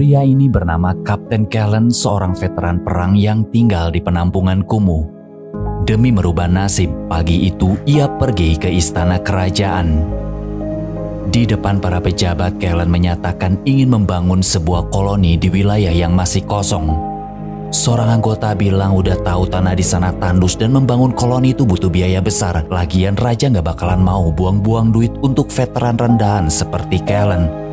Pria ini bernama Kapten Kellen, seorang veteran perang yang tinggal di penampungan kumuh. Demi merubah nasib, pagi itu ia pergi ke istana kerajaan. Di depan para pejabat, Kellen menyatakan ingin membangun sebuah koloni di wilayah yang masih kosong. Seorang anggota bilang udah tahu tanah di sana tandus dan membangun koloni itu butuh biaya besar. Lagian raja gak bakalan mau buang-buang duit untuk veteran rendahan seperti Kellen.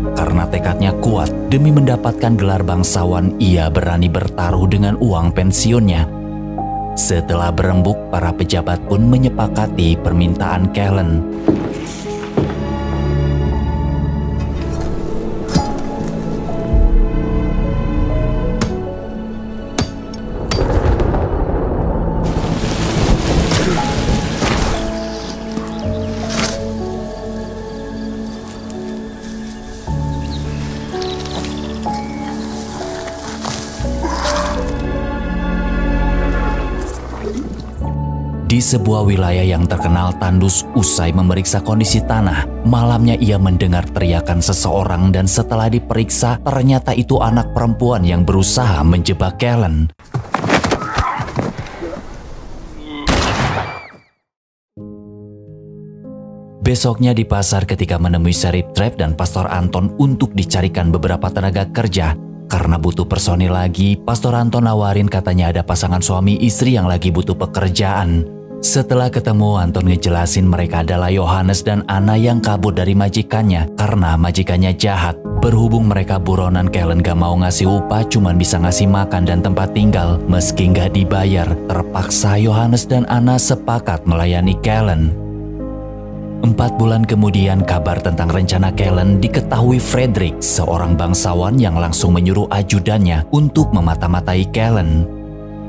Karena tekadnya kuat, demi mendapatkan gelar bangsawan, ia berani bertaruh dengan uang pensiunnya. Setelah berembuk, para pejabat pun menyepakati permintaan Kellen. Di sebuah wilayah yang terkenal tandus, usai memeriksa kondisi tanah, malamnya ia mendengar teriakan seseorang dan setelah diperiksa, ternyata itu anak perempuan yang berusaha menjebak Kellen. Besoknya di pasar ketika menemui Sheriff Trev dan Pastor Anton untuk dicarikan beberapa tenaga kerja. Karena butuh personil lagi, Pastor Anton nawarin katanya ada pasangan suami istri yang lagi butuh pekerjaan. Setelah ketemu, Anton ngejelasin mereka adalah Yohanes dan Anna yang kabur dari majikannya karena majikannya jahat. Berhubung mereka buronan, Kellen gak mau ngasih upah, cuman bisa ngasih makan dan tempat tinggal. Meski gak dibayar, terpaksa Yohanes dan Anna sepakat melayani Kellen. 4 bulan kemudian, kabar tentang rencana Kellen diketahui Frederick, seorang bangsawan yang langsung menyuruh ajudannya untuk memata-matai Kellen.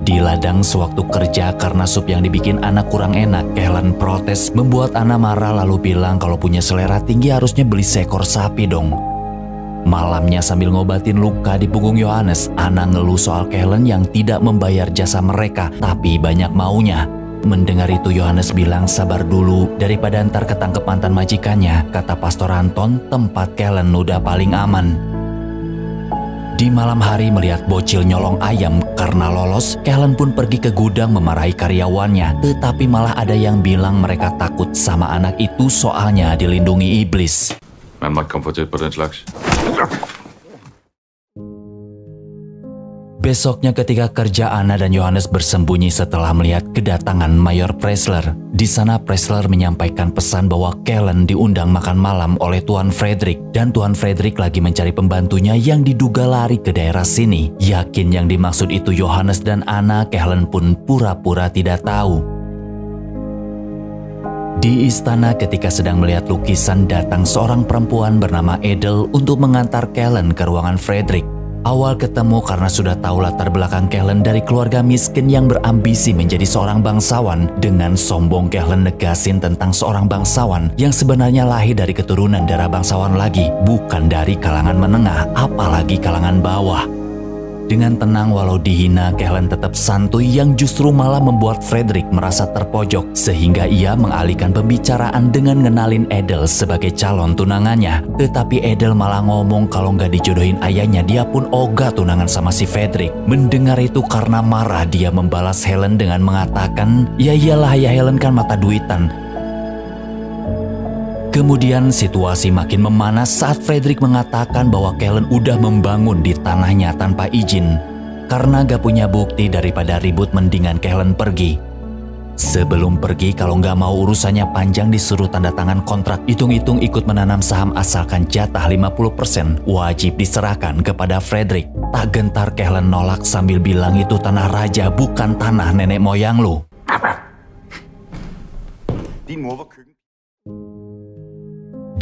Di ladang sewaktu kerja karena sup yang dibikin Anna kurang enak, Kellen protes membuat Anna marah lalu bilang kalau punya selera tinggi harusnya beli seekor sapi dong. Malamnya sambil ngobatin luka di punggung Yohanes, Anna ngeluh soal Kellen yang tidak membayar jasa mereka tapi banyak maunya. Mendengar itu Yohanes bilang sabar dulu daripada ntar ketangkep mantan majikannya. Kata Pastor Anton, tempat Kellen udah paling aman. Di malam hari melihat bocil nyolong ayam karena lolos, Kellen pun pergi ke gudang memarahi karyawannya. Tetapi malah ada yang bilang mereka takut sama anak itu soalnya dilindungi iblis. Man maakt comfortabel på den slags. Besoknya ketika kerja, Anna dan Yohanes bersembunyi setelah melihat kedatangan Mayor Pressler. Di sana Pressler menyampaikan pesan bahwa Kellen diundang makan malam oleh Tuan Frederick. Dan Tuan Frederick lagi mencari pembantunya yang diduga lari ke daerah sini. Yakin yang dimaksud itu Yohanes dan Anna, Kellen pun pura-pura tidak tahu. Di istana ketika sedang melihat lukisan, datang seorang perempuan bernama Edel untuk mengantar Kellen ke ruangan Frederick. Awal ketemu karena sudah tahu latar belakang Kellen dari keluarga miskin yang berambisi menjadi seorang bangsawan. Dengan sombong Kellen negasin tentang seorang bangsawan yang sebenarnya lahir dari keturunan darah bangsawan lagi, bukan dari kalangan menengah apalagi kalangan bawah. Dengan tenang walau dihina, Kellen tetap santuy yang justru malah membuat Frederick merasa terpojok sehingga ia mengalihkan pembicaraan dengan ngenalin Edel sebagai calon tunangannya. Tetapi Edel malah ngomong kalau nggak dijodohin ayahnya dia pun ogah tunangan sama si Frederick. Mendengar itu karena marah dia membalas Helen dengan mengatakan, ya iyalah ya Helen kan mata duitan. Kemudian situasi makin memanas saat Frederick mengatakan bahwa Kellen udah membangun di tanahnya tanpa izin. Karena gak punya bukti daripada ribut mendingan Kellen pergi. Sebelum pergi kalau gak mau urusannya panjang disuruh tanda tangan kontrak. Hitung-hitung ikut menanam saham asalkan jatah 50% wajib diserahkan kepada Frederick. Tak gentar Kellen nolak sambil bilang itu tanah raja bukan tanah nenek moyang lu.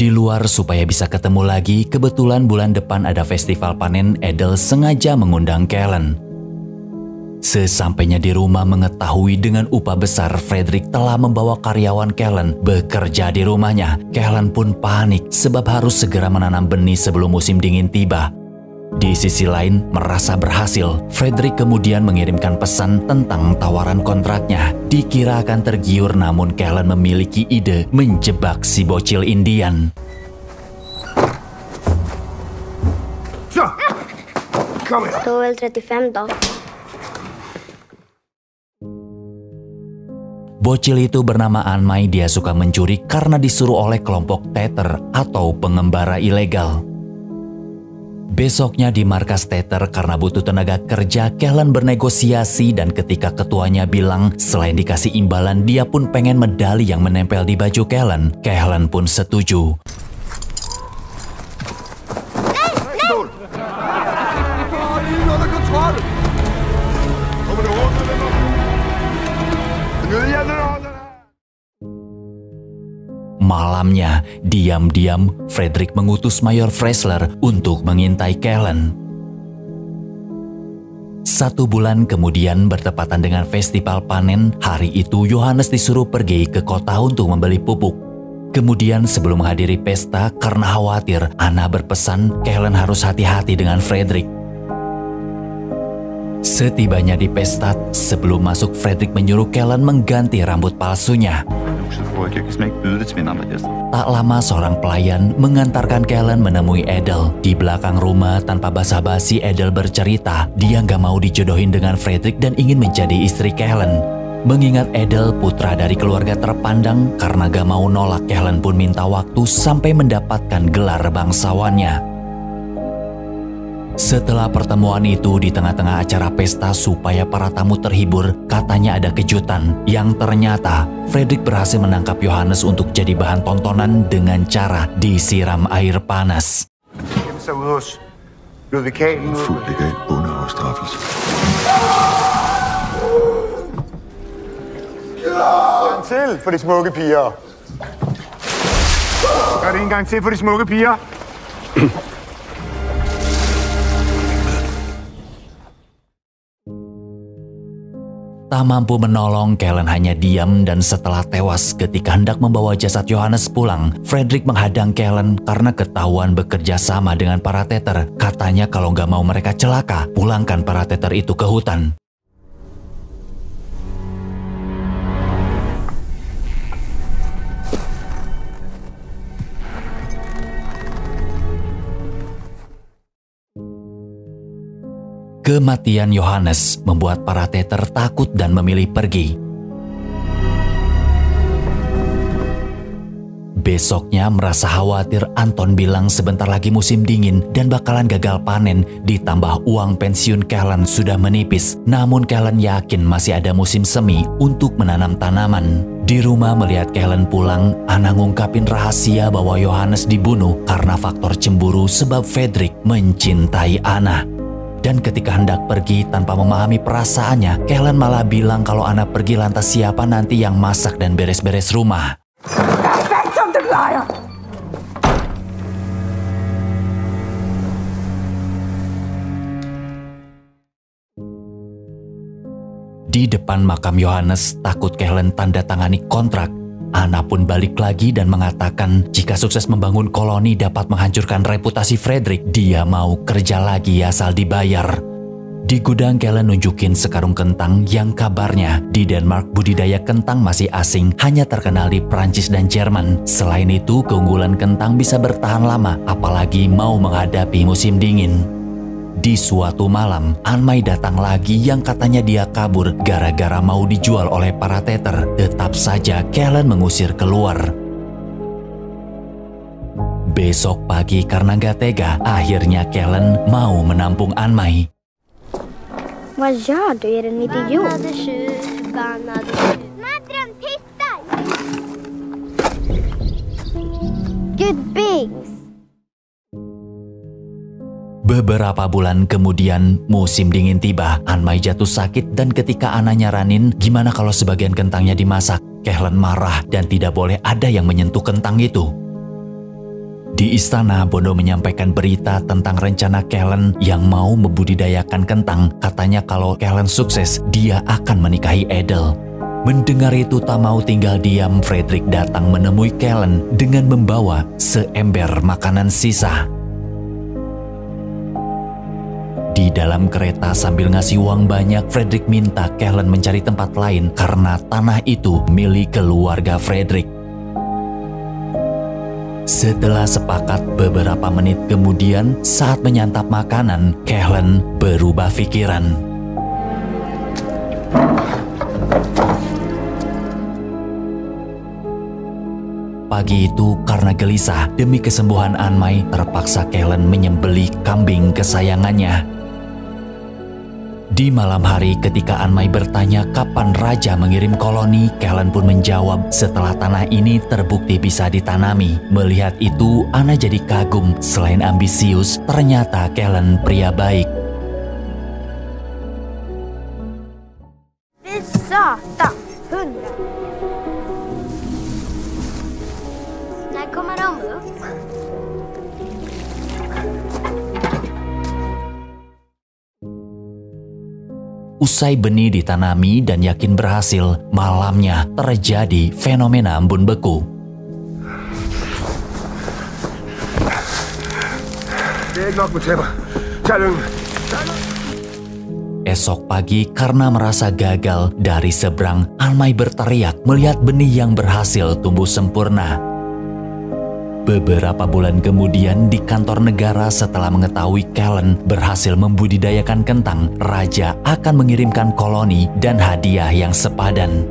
Di luar supaya bisa ketemu lagi, kebetulan bulan depan ada festival panen. Edel sengaja mengundang Kellen. Sesampainya di rumah mengetahui dengan upah besar Frederick telah membawa karyawan Kellen bekerja di rumahnya. Kellen pun panik sebab harus segera menanam benih sebelum musim dingin tiba. Di sisi lain, merasa berhasil, Frederick kemudian mengirimkan pesan tentang tawaran kontraknya. Dikira akan tergiur namun Kellen memiliki ide menjebak si bocil Indian. Det var väl 35 då. Bocil itu bernama Anmai. Dia suka mencuri karena disuruh oleh kelompok Tether atau pengembara ilegal. Besoknya di markas Tether karena butuh tenaga kerja, Kellen bernegosiasi dan ketika ketuanya bilang selain dikasih imbalan dia pun pengen medali yang menempel di baju Kellen, Kellen pun setuju. Malamnya, diam-diam Frederick mengutus Mayor Freisler untuk mengintai Kellen. 1 bulan kemudian bertepatan dengan festival panen, hari itu Johannes disuruh pergi ke kota untuk membeli pupuk. Kemudian sebelum menghadiri pesta, karena khawatir, Anna berpesan Kellen harus hati-hati dengan Frederick. Setibanya di pesta, sebelum masuk Frederick menyuruh Kellen mengganti rambut palsunya. Tak lama seorang pelayan mengantarkan Kellen menemui Edel. Di belakang rumah tanpa basa-basi Edel bercerita dia gak mau dijodohin dengan Frederick dan ingin menjadi istri Kellen. Mengingat Edel putra dari keluarga terpandang, karena gak mau nolak Kellen pun minta waktu sampai mendapatkan gelar bangsawannya. Setelah pertemuan itu di tengah-tengah acara pesta supaya para tamu terhibur, katanya ada kejutan yang ternyata Frederick berhasil menangkap Johannes untuk jadi bahan tontonan dengan cara disiram air panas. Til for de smukke piger. Gør det en gang til for de smukke piger. Tak mampu menolong, Kellen hanya diam dan setelah tewas ketika hendak membawa jasad Johannes pulang, Frederick menghadang Kellen karena ketahuan bekerja sama dengan para Tether. Katanya kalau nggak mau mereka celaka, pulangkan para Tether itu ke hutan. Kematian Johannes membuat para Tether takut dan memilih pergi. Besoknya merasa khawatir, Anton bilang sebentar lagi musim dingin dan bakalan gagal panen, ditambah uang pensiun Kellen sudah menipis. Namun Kellen yakin masih ada musim semi untuk menanam tanaman. Di rumah melihat Kellen pulang, Anna ngungkapin rahasia bahwa Johannes dibunuh karena faktor cemburu sebab Frederick mencintai Anna. Dan ketika hendak pergi tanpa memahami perasaannya, Kellen malah bilang kalau Anna pergi lantas siapa nanti yang masak dan beres-beres rumah. Di depan makam Johannes, takut Kellen tanda tangani kontrak. Anna pun balik lagi dan mengatakan jika sukses membangun koloni dapat menghancurkan reputasi Frederick, dia mau kerja lagi asal dibayar. Di gudang Kellen nunjukin sekarung kentang yang kabarnya di Denmark budidaya kentang masih asing, hanya terkenal di Prancis dan Jerman. Selain itu keunggulan kentang bisa bertahan lama, apalagi mau menghadapi musim dingin. Di suatu malam, Anmai datang lagi yang katanya dia kabur gara-gara mau dijual oleh para Tether. Tetap saja Kellen mengusir keluar. Besok pagi karena gak tega, akhirnya Kellen mau menampung Anmai. Vad gör du? Är det en idiot? Good bigs. Beberapa bulan kemudian, musim dingin tiba. Anmai jatuh sakit dan ketika Anna nyaranin gimana kalau sebagian kentangnya dimasak, Kellen marah dan tidak boleh ada yang menyentuh kentang itu. Di istana, Bondo menyampaikan berita tentang rencana Kellen yang mau membudidayakan kentang. Katanya kalau Kellen sukses, dia akan menikahi Edel. Mendengar itu tak mau tinggal diam, Frederick datang menemui Kellen dengan membawa seember makanan sisa. Di dalam kereta sambil ngasih uang banyak, Frederick minta Kellen mencari tempat lain karena tanah itu milik keluarga Frederick. Setelah sepakat beberapa menit kemudian, saat menyantap makanan, Kellen berubah pikiran. Pagi itu karena gelisah demi kesembuhan Anmai, terpaksa Kellen menyembelih kambing kesayangannya. Di malam hari ketika Anmai bertanya kapan raja mengirim koloni, Kellen pun menjawab setelah tanah ini terbukti bisa ditanami. Melihat itu, Anna jadi kagum. Selain ambisius, ternyata Kellen pria baik. Satan, 100. När kommer de upp? Usai benih ditanami dan yakin berhasil, malamnya terjadi fenomena embun beku. Det er ikke nok med tæpper. Tag lyngen. Esok pagi karena merasa gagal dari seberang, Anmai berteriak melihat benih yang berhasil tumbuh sempurna. Beberapa bulan kemudian di kantor negara setelah mengetahui Kellen berhasil membudidayakan kentang, raja akan mengirimkan koloni dan hadiah yang sepadan.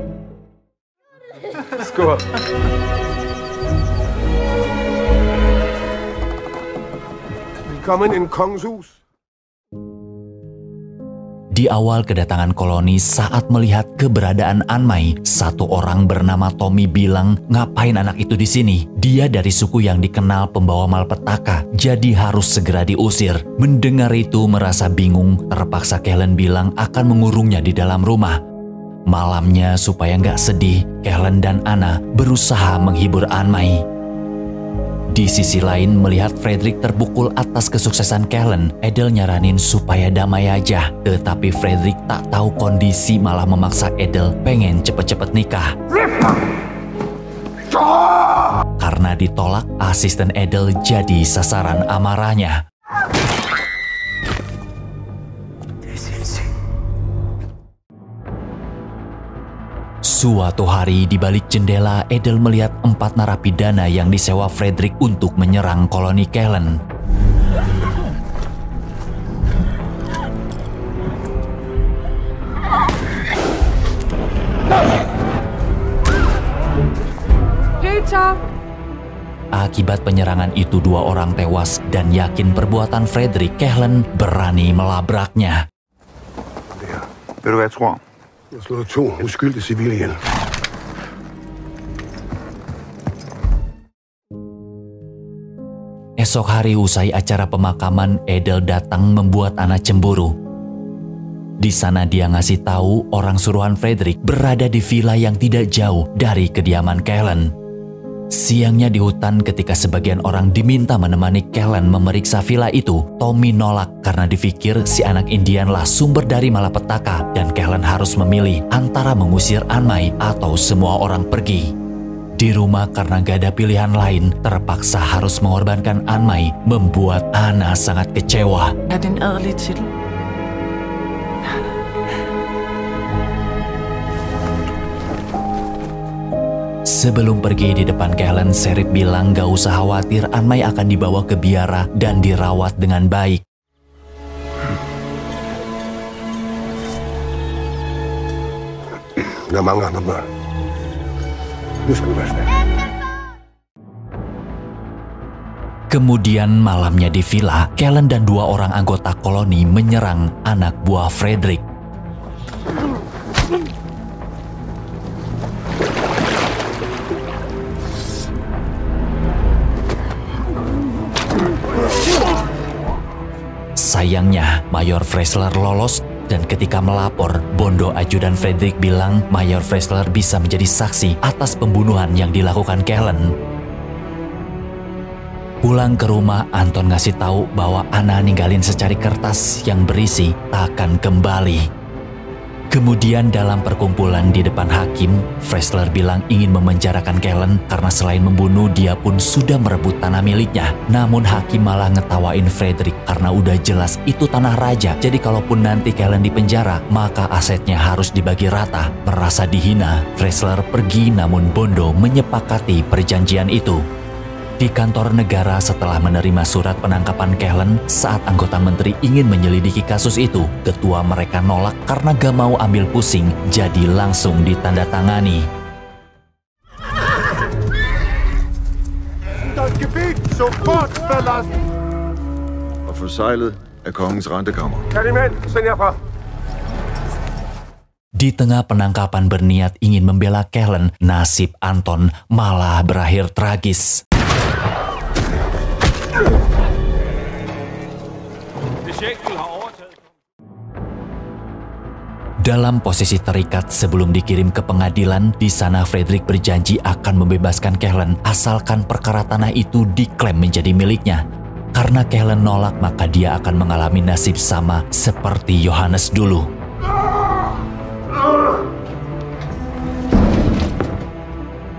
Skål. Velkommen in kongens hus. Di awal kedatangan koloni, saat melihat keberadaan Anmai, satu orang bernama Tommy bilang, ngapain anak itu di sini? Dia dari suku yang dikenal pembawa malpetaka, jadi harus segera diusir. Mendengar itu merasa bingung, terpaksa Kellen bilang akan mengurungnya di dalam rumah. Malamnya supaya nggak sedih, Kellen dan Anna berusaha menghibur Anmai. Di sisi lain, melihat Frederick terpukul atas kesuksesan Kellen, Edel nyaranin supaya damai aja. Tetapi Frederick tak tahu kondisi, malah memaksa Edel pengen cepet-cepet nikah. Karena ditolak, asisten Edel jadi sasaran amarahnya. Suatu hari di balik jendela, Edel melihat 4 narapidana yang disewa Frederick untuk menyerang koloni Kellen. Peter! Akibat penyerangan itu 2 orang tewas dan yakin perbuatan Frederick, Kellen berani melabraknya. Ved du hvad jeg tror? Jeg har slået 2 uskyldige civile ihjel. Esok hari usai acara pemakaman, Edel datang membuat Anna cemburu. Di sana dia ngasih tahu orang suruhan Frederick berada di villa yang tidak jauh dari kediaman Kellen. Siangnya di hutan ketika sebagian orang diminta menemani Kellen memeriksa villa itu, Tommy nolak karena dipikir si anak Indian lah sumber dari malapetaka dan Kellen harus memilih antara mengusir Anmai atau semua orang pergi. Di rumah karena gak ada pilihan lain, terpaksa harus mengorbankan Anmai, membuat Anna sangat kecewa. Er det en adelig titel? Sebelum pergi di depan Kellen, Sheriff bilang gak usah khawatir, Anmai akan dibawa ke biara dan dirawat dengan baik. Der er mange andre børn. Nu skal du være stærk. Kemudian malamnya di villa, Kellen dan 2 orang anggota koloni menyerang anak buah Frederick. Sayangnya, Mayor Freisler lolos dan ketika melapor, Bondo ajudan Frederick bilang Mayor Freisler bisa menjadi saksi atas pembunuhan yang dilakukan Kellen. Pulang ke rumah, Anton ngasih tahu bahwa Anna ninggalin secari kertas yang berisi takkan kembali. Kemudian dalam perkumpulan di depan hakim, Freisler bilang ingin memenjarakan Kellen karena selain membunuh, dia pun sudah merebut tanah miliknya. Namun hakim malah ngetawain Frederick karena udah jelas itu tanah raja. Jadi kalaupun nanti Kellen dipenjara, maka asetnya harus dibagi rata. Merasa dihina, Freisler pergi namun Bondo menyepakati perjanjian itu. Di kantor negara setelah menerima surat penangkapan Kellen saat anggota menteri ingin menyelidiki kasus itu, ketua mereka nolak karena gak mau ambil pusing, jadi langsung ditandatangani. Og forseglet af kongens rentekammer. Di tengah penangkapan berniat ingin membela Kellen, nasib Anton malah berakhir tragis. Dalam posisi terikat sebelum dikirim ke pengadilan, di sana Fredrik berjanji akan membebaskan Kellen asalkan perkara tanah itu diklaim menjadi miliknya. Karena Kellen nolak, maka dia akan mengalami nasib sama seperti Johannes dulu.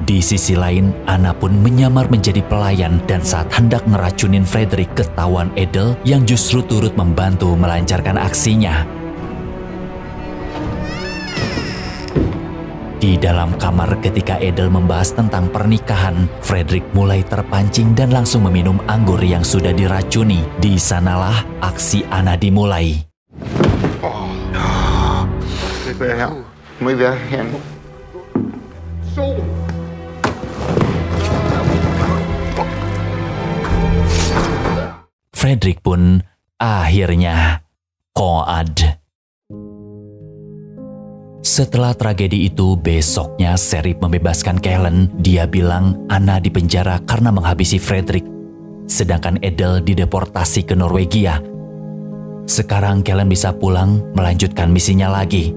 Di sisi lain, Anna pun menyamar menjadi pelayan dan saat hendak ngeracunin Fredrik, ketahuan Edel yang justru turut membantu melancarkan aksinya. Di dalam kamar ketika Edel membahas tentang pernikahan, Fredrik mulai terpancing dan langsung meminum anggur yang sudah diracuni. Di sanalah aksi Anna dimulai. Fredrik pun akhirnya koad. Setelah tragedi itu, besoknya Sheriff membebaskan Kellen. Dia bilang Anna dipenjara karena menghabisi Fredrik, sedangkan Edel dideportasi ke Norwegia. Sekarang Kellen bisa pulang melanjutkan misinya lagi.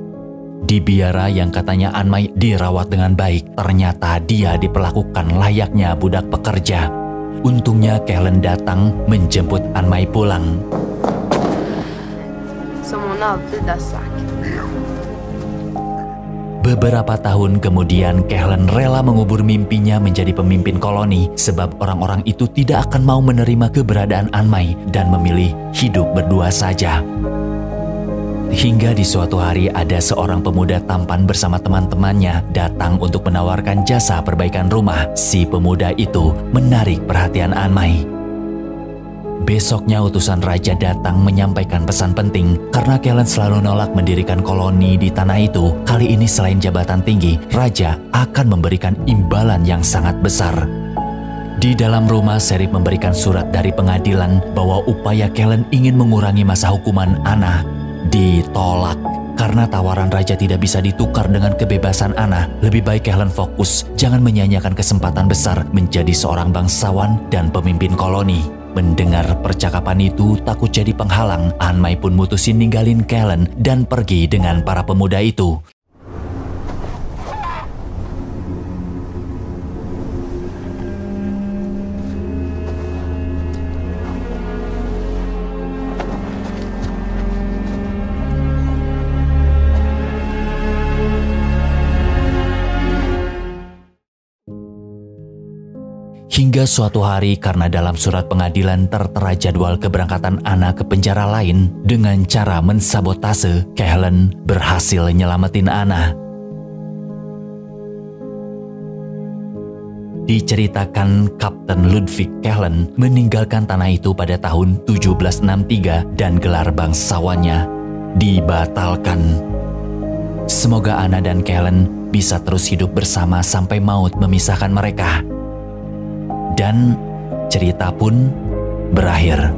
Di biara yang katanya Anmai dirawat dengan baik, ternyata dia diperlakukan layaknya budak pekerja. Untungnya Kellen datang menjemput Anmai pulang. Som hon alltid har sagt. Beberapa tahun kemudian, Kellen rela mengubur mimpinya menjadi pemimpin koloni sebab orang-orang itu tidak akan mau menerima keberadaan Anmai dan memilih hidup berdua saja. Hingga di suatu hari ada seorang pemuda tampan bersama teman-temannya datang untuk menawarkan jasa perbaikan rumah. Si pemuda itu menarik perhatian Anmai. Besoknya utusan raja datang menyampaikan pesan penting. Karena Kellen selalu nolak mendirikan koloni di tanah itu, kali ini selain jabatan tinggi, raja akan memberikan imbalan yang sangat besar. Di dalam rumah, Sheriff memberikan surat dari pengadilan bahwa upaya Kellen ingin mengurangi masa hukuman Anna ditolak. Karena tawaran raja tidak bisa ditukar dengan kebebasan Anna, lebih baik Kellen fokus, jangan menyia-nyiakan kesempatan besar menjadi seorang bangsawan dan pemimpin koloni. Mendengar percakapan itu takut jadi penghalang, Anmai pun mutusin ninggalin Kellen dan pergi dengan para pemuda itu. Hingga suatu hari karena dalam surat pengadilan tertera jadwal keberangkatan Anna ke penjara lain, dengan cara mensabotase, Kellen berhasil nyelamatin Anna. Diceritakan Kapten Ludwig Kellen meninggalkan tanah itu pada tahun 1763 dan gelar bangsawannya dibatalkan. Semoga Anna dan Kellen bisa terus hidup bersama sampai maut memisahkan mereka. Dan cerita pun berakhir.